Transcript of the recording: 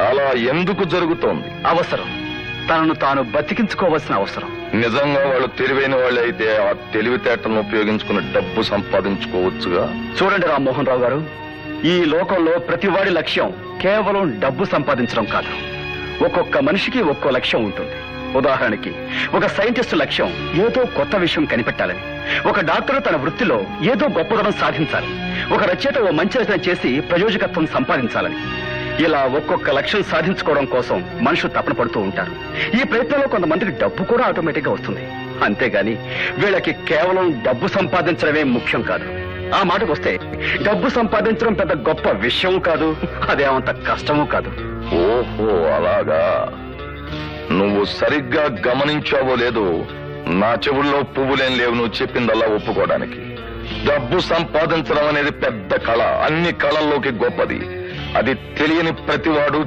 అలా ఎందుకు జరుగుతోంది? అవసరం. తనను తాను బతికించుకోవాల్సిన అవసరం. నిజంగా వాళ్ళు తెలివైన వాళ్ళు అయితే ఆ తెలివితేటలను ఉపయోగించుకుని డబ్బు సంపాదించుకోవచ్చుగా. చూడండి రామ్మోహన్ రావు గారు, ఈ లోకంలో ప్రతివాడి లక్ష్యం కేవలం డబ్బు సంపాదించడం కాదు. ఒక్కొక్క మనిషికి ఒక్కో లక్ష్యం ఉంటుంది. ఉదాహరణకి ఒక సైంటిస్టు లక్ష్యం ఏదో కొత్త విషయం కనిపెట్టాలని, ఒక డాక్టర్ తన వృత్తిలో ఏదో గొప్పదనం సాధించాలి, ఒక రచయిత ఓ మంచి రచన చేసి ప్రయోజకత్వం సంపాదించాలని. ఇలా ఒక్కొక్క లక్ష్యం సాధించుకోవడం కోసం మనుషులు తపన పడుతూ ఉంటారు. ఈ ప్రయత్నంలో కొంతమందికి డబ్బు కూడా ఆటోమేటిక్ గా వస్తుంది. అంతేగాని వీళ్ళకి కేవలం డబ్బు సంపాదించడమే ముఖ్యం కాదు. ఆ మాటకు వస్తే డబ్బు సంపాదించడం పెద్ద గొప్ప విషయం కాదు, అదేమంత కష్టమూ కాదు. ఓహో, అలాగా. నువ్వు సరిగ్గా గమనించావో లేదో, నా చెవుల్లో పువ్వులేం లేవు నువ్వు చెప్పిందల్లా ఒప్పుకోవడానికి. డబ్బు సంపాదించడం అనేది పెద్ద కళ, అన్ని కళల్లోకి గొప్పది. అది తెలియని ప్రతివాడు